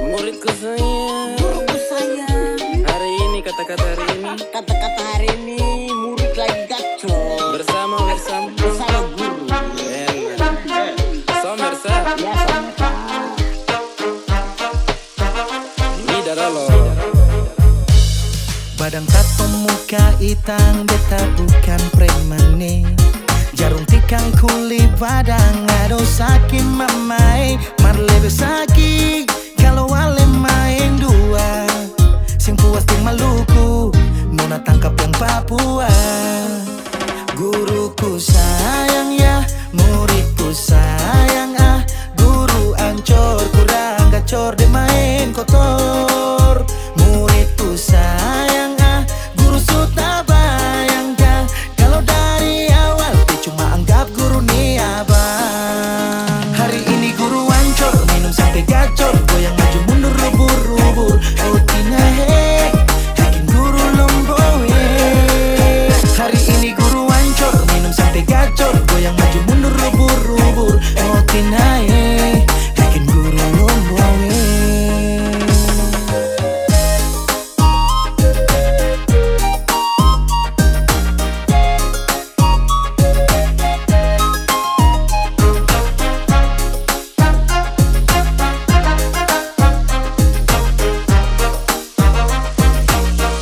Muridku sayang, Guruku sayang, hari ini kata-kata hari ini kata-kata hari ini murid lagi gacor bersama bersama guru. Somersa Ya sama. Ida Dalo Badang tak pemuka itang beta bukan premane. Jarum tikang kuli badang ado sakit mamai. Mar lebe sakit kalau wale main dua. Sing puas ting Maluku, nona tangkap yang Papua. Guruku sayang ya, muridku sayang ah. Guru ancor kurang gacor de main kotor. Muridku sayang ah, guru sudah bayang ya. Kalau dari awal dia cuma anggap guru nih abang. Hari ini guru ancor, minum sampai gacor, goyang maju mundur rubur-rubur. Oh tina he, bikin guru lomboe. Hari ini guru ancor, minum sampai gacor, goyang maju mundur rubur-rubur. Oh tina he, bikin guru lomboe.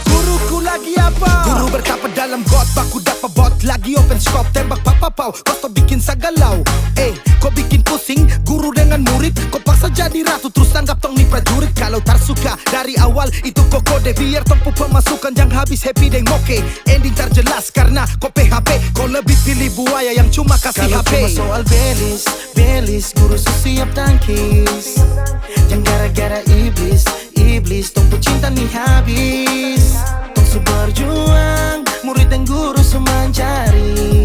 Guruku lagi apa? Guru bertapa dalam got, baku dapat bot. Lagi open scope, tembak papa pau. Kau bikin sagalau, kau bikin pusing. Guru dengan murid, kau paksa jadi ratu. Terus anggap tong ni prajurit. Kalau tak suka dari awal, itu kau kode. Biar tempuh pemasukan yang habis happy deng moke. Ending terjelas karena kau PHP. Kau lebih pilih buaya yang cuma kasih Kalau HP. cuma soal belis, guru siap tangkis. Yang gara-gara iblis, tongpu cinta nih habis. Tong su berjuang, murid dan guru semencari.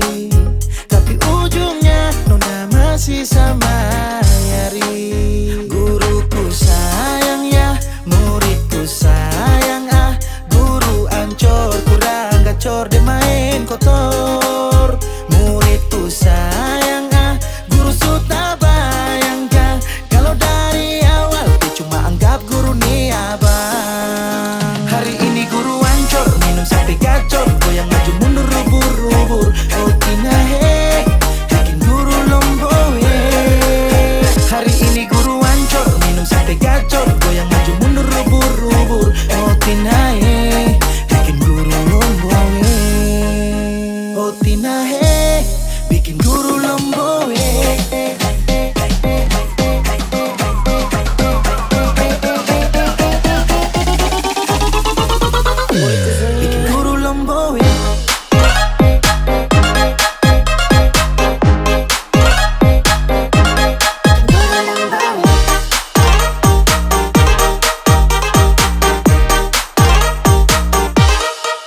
Tapi ujungnya nona masih sama nyari. Guruku sayang ya, muridku sayang ah. Guru ancor kurang gacor de main kotor. Muridku sayang ah, guru sudah bayang ya. Kalau dari awal dia cuma anggap guru nih abang. Hari ini guru ancor, minum sampai gacor, goyang maju mundur rubur-rubur. Oh tina he, bikin guru lomboe. Hari ini guru ancor, minum sampai gacor, goyang maju mundur rubur-rubur. Oh tina he, bikin guru lomboe. Oh tina he, bikin guru lomboe. Bikin guru lomboe.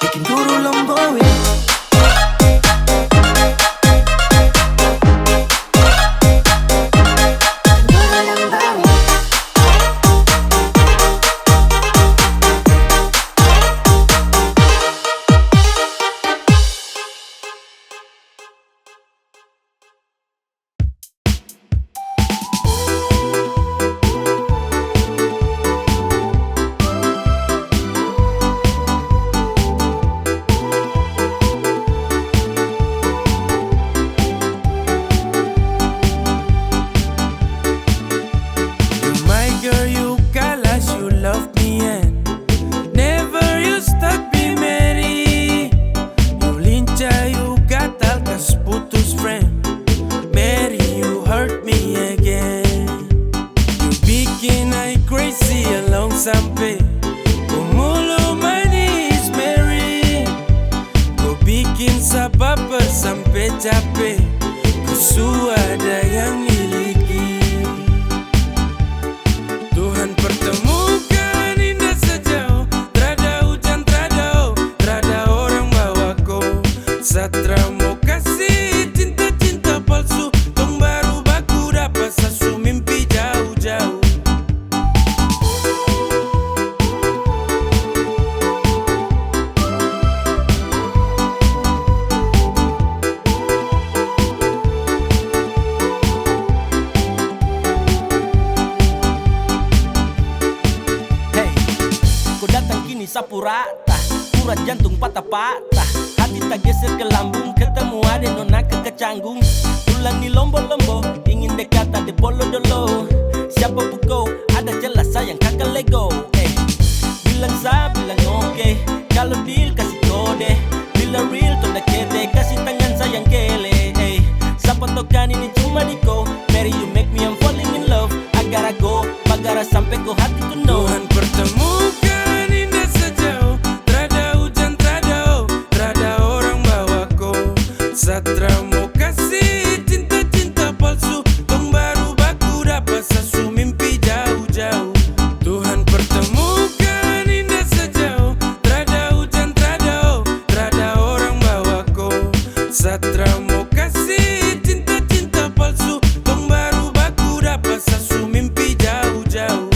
Bikin guru lomboe. My girl, you galas, you love me and never you stop me, Mary. You lincah, you gatal, kas putus friend. Mary, you hurt me again. You bikin I crazy along sampai kumulo manis, Mary. Kau bikin sabab sampai capek. Kusu ada yang miliki. Tuhan pertemukan indah sejauh. Trada hujan, trada orang bawa kau. Satra mau kasih cinta-cinta palsu. Tong baru baku dapat sasu mimpi jauh-jauh. sapu rata, urat jantung patah-patah, hati tak geser ke lambung, ketemu ada nona kecanggung. Tulang di lombo-lombo, ingin dekat ada bolo-dolo. Siapa pukau, ada jelas sayang kakak lego. Bilang sa, bilang oke, kalau deal kasih kode. Bila real, tonda kete, kasih tangan sayang kele. Siapa tokan ini cuma diko. Mary you make me I'm falling in love. Agar go, bagara sampai ko hati to know. Tuhan pertemukan indah sejauh, terada hujan, terada orang bawa ko. Satra mau kasih cinta-cinta palsu, tong baru baku dapat sasu mimpi jauh-jauh. Tuhan pertemukan indah sejauh, terada hujan, terada orang bawa ko. Satra mau kasih cinta-cinta palsu, tong baru baku dapat sasu mimpi jauh-jauh.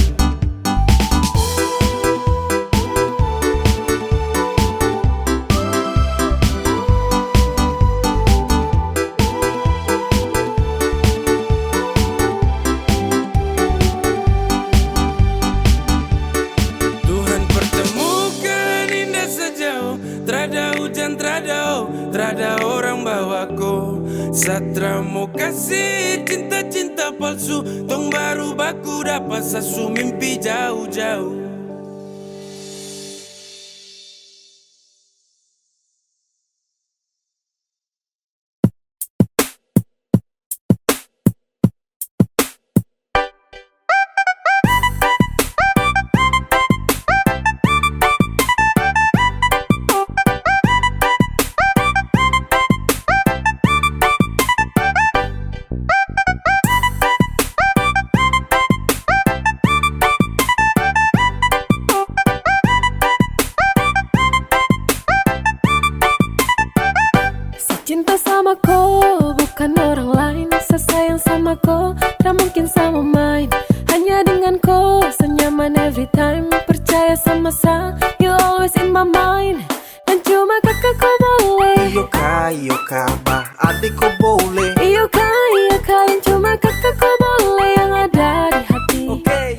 Tuhan pertemukan indah sejauh, terada hujan, terada orang bawa ko. Satra mau kasih cinta-cinta palsu, tong baru baku dapat sasu mimpi jauh-jauh. Cinta sama ko, bukan orang lain. Sesayang sama ko, tak mungkin sama main. Hanya dengan ko, senyaman every time. Percaya sama sa, you always in my mind. Dan cuma kakak ko boleh. Iyo ka bah, adik ko boleh. Iyo ka, yang cuma kakak ko boleh. Yang ada di hati.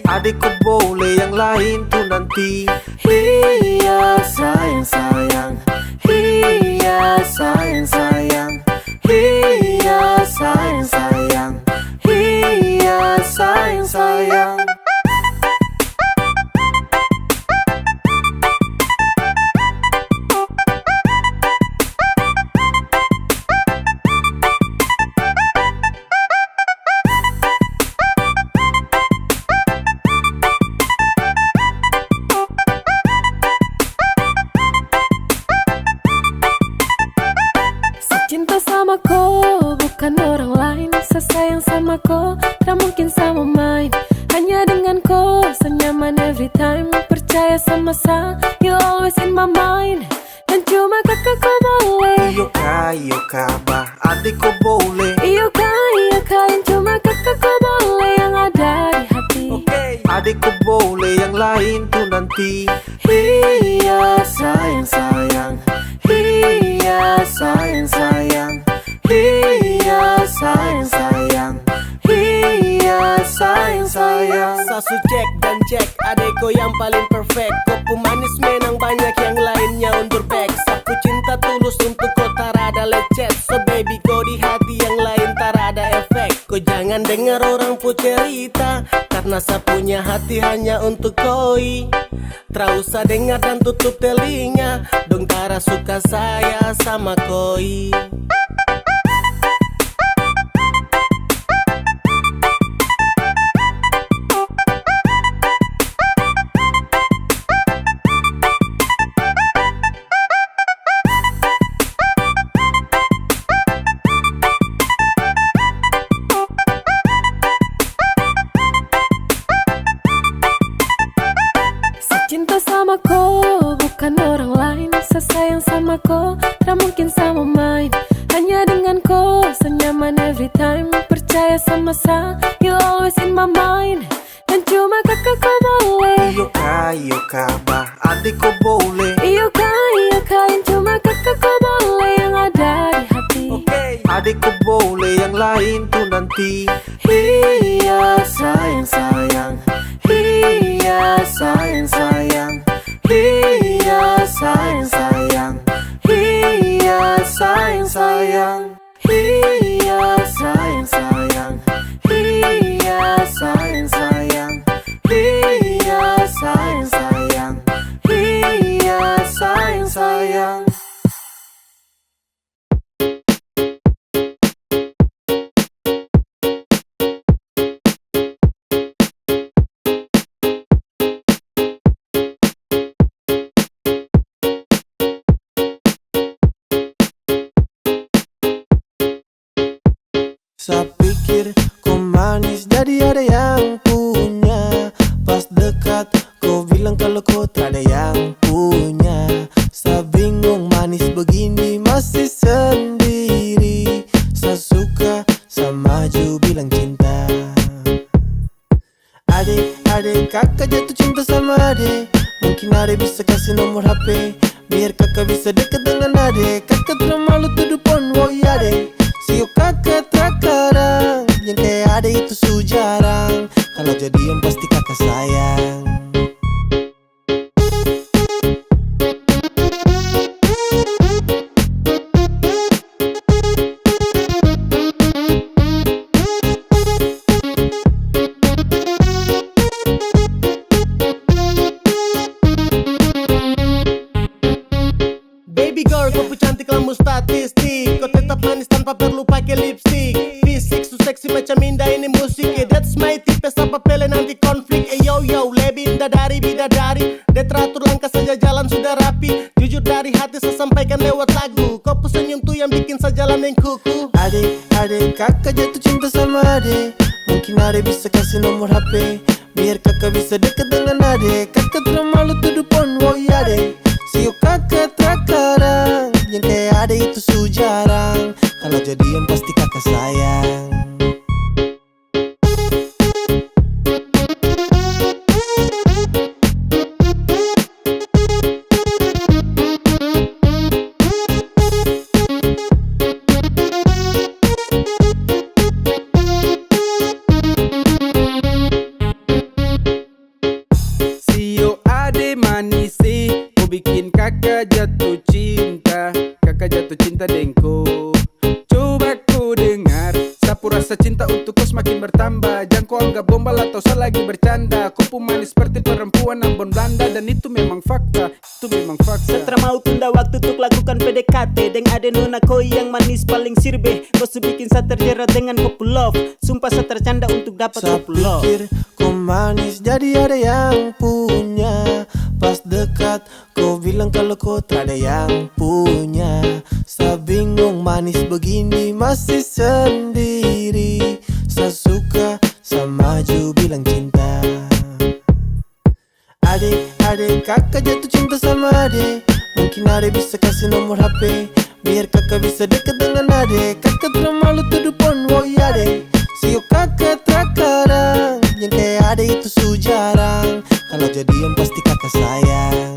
Adik ko boleh, yang lain tuh nanti. Iya sayang, iya sayang, iya sayang, iya sayang. Cinta sama ko, bukan orang lain. Sesayang sama ko, tak mungkin sama main. Hanya dengan ko, senyaman every time. Percaya sama sa, you always in my mind. Dan cuma kakak ko boleh. Iyo ka bah, adik ko boleh. Iyo ka, yang cuma kakak ko boleh. Yang ada di hati. Adik ko boleh, yang lain tuh nanti. Iya sayang, iya sayang, iya sayang, iya sayang. Sasu cek dan cek, adeko yang paling perfect. Kopu manis menang banyak yang lainnya undur back. Sapu cinta tulus untuk kau tarada lecet. So baby kau di hati yang lain tarada efek. Kau jangan dengar orang pu cerita, karena sapunya hati hanya untuk koi. Tra usah dengar dan tutup telinga, dong tara suka saya sama koi. Cinta sama ko, bukan orang lain. Sesayang sama ko, tak mungkin sama main. Hanya dengan ko, senyaman every time. Percaya sama sa, you always in my mind. Dan cuma kakak ko boleh. Iyo ka bah, adik ko boleh. Iyo ka, yang cuma kakak ko boleh. Yang ada di hati. Adik ko boleh, yang lain tuh nanti. Iya sayang, iya sayang, iya yang punya. Pas dekat kau bilang kalau kau tak ada yang punya. Sa bingung manis begini masih sendiri. Sa suka, sa maju bilang cinta. Adek, kakak jatuh cinta sama adek. Mungkin adek bisa kasih nomor HP biar kakak bisa dekat dengan adek. Kakak terlalu malu tuduh pon, woi adek. Sio kakak terkadang yang kayak adek itu su jarang. Kalau jadian pasti kakak sayang. Baby girl, kau pun cantik lamu statistik. Kau tetap manis tanpa perlu pakai lipstick. Fisik su seksi macam indah ini musik. That's my tipe, apa pele nanti konflik. Yo yo, lebih bidadari. Dia teratur langkah saja jalan sudah rapi. Jujur dari hati saya sampaikan lewat lagu. Kau pun senyum tuh yang bikin saya jalan yang kuku. Adek, kakak jatuh cinta sama adek. Mungkin adek bisa kasih nomor HP biar kakak bisa dekat dengan adek. Kakak terlalu malu tuduh pon, woi adek. Sio kakak terkadang yang kayak adek itu su jarang. Kalau jadian pasti kakak sayang. Sio ade manisi, kau bikin kakak jatuh cinta. Kakak jatuh cinta dengko. Coba ku dengar, sapu rasa cinta untuk kau semakin bertambah. Jangan kau anggap gombal atau saya lagi bercanda. Kau pun manis seperti perempuan Ambon Belanda. Dan itu memang fakta, itu memang fakta. Setelah mau tunda waktu untuk lakukan PDKT Deng ade nona koi yang manis paling sirbe. Kau bikin saya terjerat dengan kopu love. Sumpah saya tercanda untuk dapat Saya kopu love. pikir kau manis jadi ada yang punya. Pas dekat kau bilang kalau kau tak ada yang punya. Saya bingung manis begini masih sendiri. Saya suka, saya maju bilang cinta. Adek, kakak jatuh cinta sama adek. Mungkin adek bisa kasih nomor HP biar kakak bisa dekat dengan adek. Kakak terlalu malu tuduh pon, woi adek. Sio kakak terkadang yang kayak adek itu su jarang. Kalau jadian pasti kakak sayang.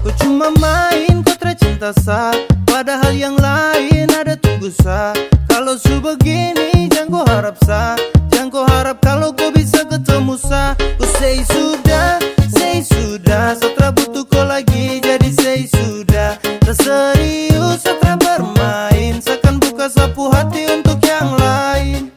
Ku cuma main kontra cinta sa, padahal yang lain ada tunggu sa. Kalau su begini jangan kau harap sa, jangan kau harap kalau kau bisa ketemu sa. Ku say sudah, setelah butuh kau lagi jadi say sudah. Tak serius setelah bermain, seakan buka sapu hati untuk yang lain.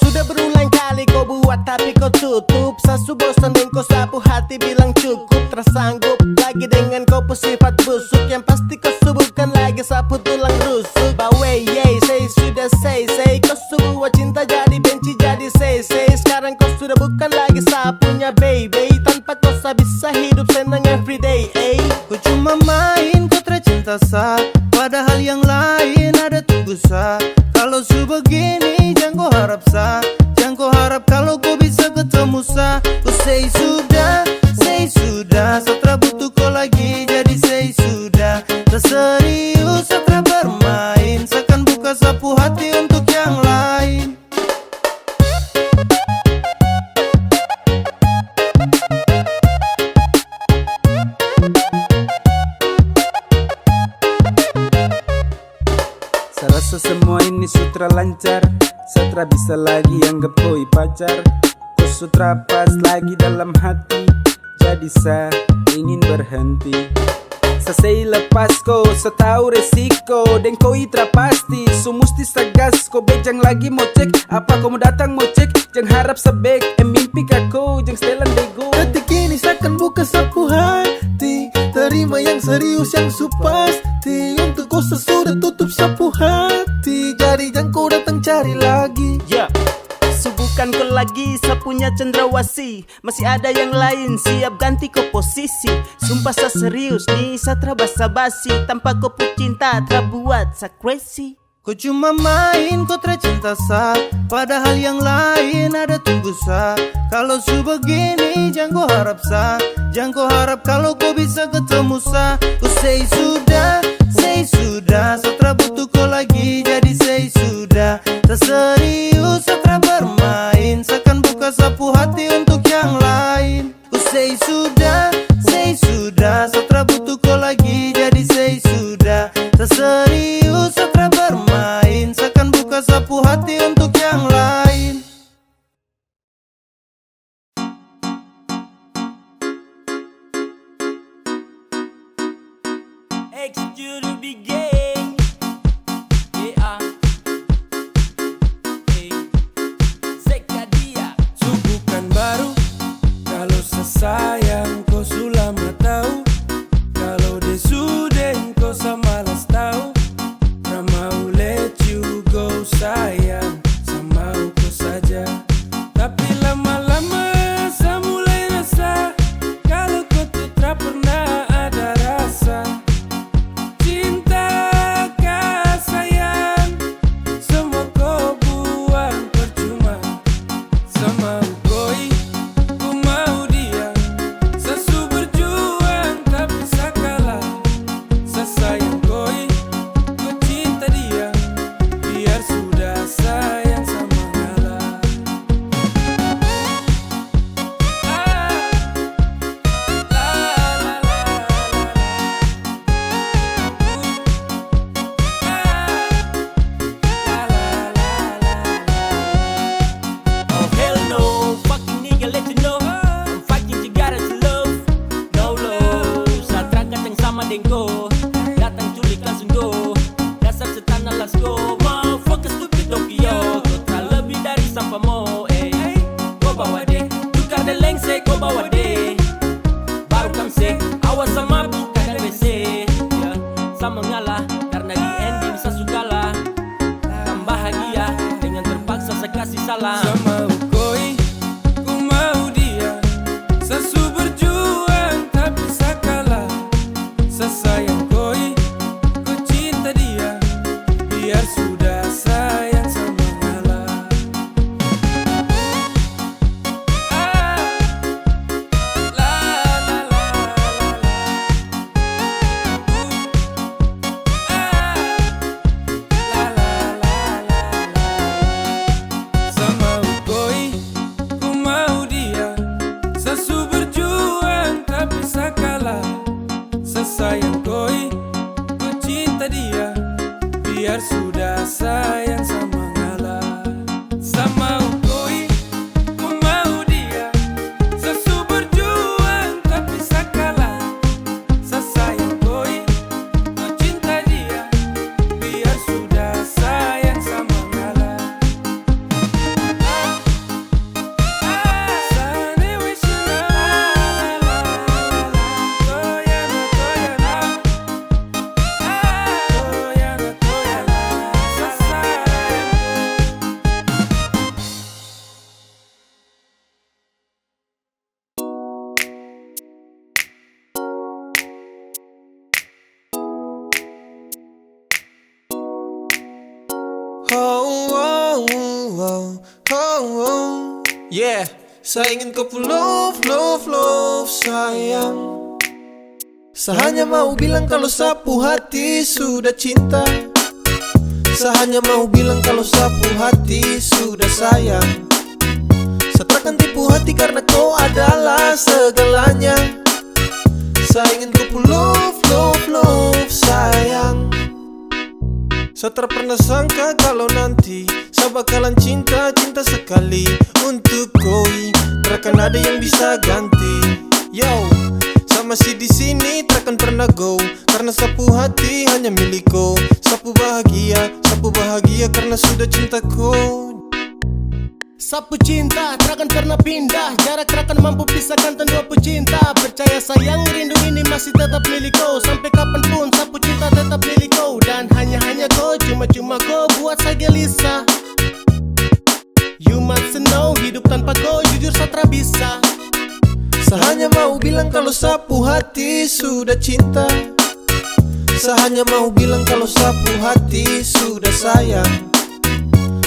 Sudah berulang kali kau buat tapi kau tutup. Sasu bosan dan kau sapu hati bilang cukup. Tersanggup lagi dengan kau sifat busuk. Yang pasti kau subuhkan lagi sapu tulang rusuk. Bawe yey, say sudah say. Kau buat cinta jadi benci jadi say. Sekarang kau sudah bukan lagi sapunya baby. Tanpa kau bisa hidup senang everyday. Ku cuma main kontra cinta sa, padahal yang lain ada tunggu sa. Kalau su begini jangan kau harap sa, jangan kau harap kalau kau bisa ketemu sa. Ku say sudah, setelah butuh kau lagi jadi say sudah. Tak serius setelah bermain, seakan buka sapu hati untuk yang lain. Saya rasa semua ini sutra lancar. Saya bisa lagi anggap koi pacar. Kau sutra pas lagi dalam hati. Jadi saya ingin berhenti. Sa say lepas ko, sa tau resiko dan ko itra pasti, so musti sa gas ko. Bejang lagi mau cek, apa kau mau datang mau cek. Jang harap sebek, mimpi kako, jang setelan dego. Detik ini seakan buka sapu hati, terima yang serius yang supasti. Untuk kau sesudah tutup sapu hati, jadi jangan kau datang cari lagi. So bukan kau lagi sapunya cendrawasih, masih ada yang lain siap ganti kau posisi. Sumpah sa serius nih, sa tra basa-basi, tanpa kau pun cinta tra buat sa crazy. Kau cuma main, kau tra cinta sa, padahal yang lain ada tunggu sa. Kalau su begini jangan kau harap sa, jangan kau harap kalau kau bisa ketemu sa. Ku say sudah, sa tra butuh kau lagi, jadi say sudah. Tak serius, sa tra bermain, seakan buka sapu hati untuk yang lain. Ku say sudah, sa tra butuh kau lagi, jadi say sudah. Tak serius, sa tra bermain, seakan buka sapu hati untuk yang lain. Execute to be gay. Yeah. Hey. Sekadia. Bukan baru, kalau sesayang kau sulama tahu. Kalau dia sudah kau samalas tahu. Nah mau let you go sayang, sama kau saja. Tapi lama-lama saya mulai rasa, kalau kau tuh tak pernah ada rasa. Cinta kah sayang, semua kau buang percuma. Sama koi, ku mau dia. Sesu berjuang tapi sakalah. Sesayang koi, ku cinta dia. Biar sudah sayang sama ngalah. Oh hell no, fucking nigga let you know, I'm fighting Cigara to love, no love. Sa trakat yang sama dengko, datang culik langsung go. Dasar setan let's go, motherfucker stupid Tokyo. Kau tak lebih dari sampah mo, kau bawa deh, tukar dan lengse kau bawa deh. Baru kamse, awas sama buka dan WC, ya. Sama ngalah, karena di ending sa sukalah. Kan bahagia, dengan terpaksa saya kasih salah. Sama koi, ku mau dia. Sesu berjuang tapi sakalah. Sesayang koi, ku cinta dia. Biar sudah sayang sama ngalah. Sama koi, ku mau dia. Sesu berjuang tapi sakalah. Sesayang koi, ku cinta dia. Biar sudah sayang sama ngalah. Sama koi, ku mau dia. Sesu berjuang tapi sakalah. Sesayang koi, ku cinta dia. Biar sudah sayang sama ngalah. Sane wish you la la la la. Toyana toyana. Toyana toyana. Sasayang. Yeah, saya ingin kau pun love sayang. Saya hanya mau bilang kalau sapu hati sudah cinta. Saya hanya mau bilang kalau sapu hati sudah sayang. Saya takkan tipu hati karena kau adalah segalanya. Saya ingin kau pun love sayang. Saya tak pernah sangka kalau nanti saya bakalan cinta sekali untuk koi. Tak akan ada yang bisa ganti. Yo, saya Tak masih di sini takkan pernah go, karena sapu hati hanya milikku. Sapu bahagia karena sudah cintaku. Sapu cinta takkan pernah pindah, jarak takkan mampu pisahkan dua pecinta. Percaya sayang, rindu ini masih tetap milikku. Sampai kapanpun sapu cinta tetap milikku. Dan hanya kau, cuma kau buat saya gelisah. You must know, hidup tanpa kau jujur saya tak bisa. Saya hanya mau bilang kalau sapu hati sudah cinta. Saya hanya mau bilang kalau sapu hati sudah sayang.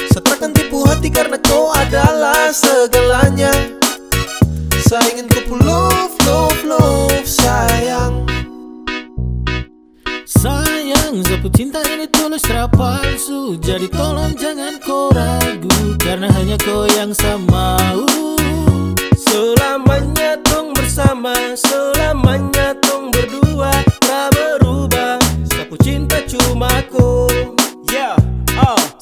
Saya takkan tipu hati karena kau adalah segalanya. Saya ingin kau love sayang. Sayang, sapu cinta ini tulus tak palsu. Jadi tolong jangan kau ragu, karena hanya kau yang saya mau. Selamanya tong bersama, selamanya tong berdua, tak berubah. Sapu cinta cuma ku. Yeah,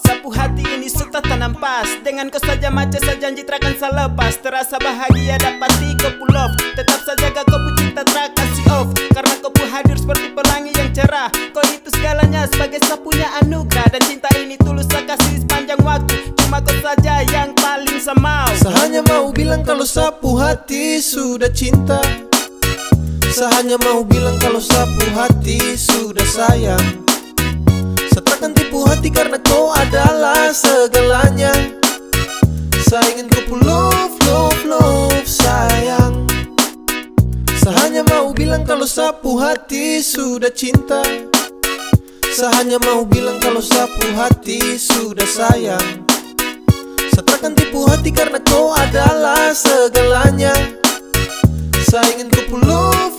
sapu hati ini sudah tanam pas. Dengan kau saja macam saya janji takkan saya lepas. Terasa bahagia dapati kau pull off. Tetap saja kau cinta tak kasih off. Karena kau hadir seperti pelangi yang cerah. Kau itu segalanya sebagai sapunya anugerah. Dan cinta ini tulus saya kasih sepanjang waktu. Cuma kau saja yang paling saya mau. Saya hanya mau bilang kalau sapu hati sudah cinta. Saya hanya mau bilang kalau sapu hati sudah sayang. Saya takkan tipu hati karena kau adalah segalanya. Saya ingin kau love sayang. Saya hanya mau bilang kalau sapu hati sudah cinta. Saya hanya mau bilang kalau sapu hati sudah sayang. Saya takkan tipu hati karena kau adalah segalanya. Saya ingin kau love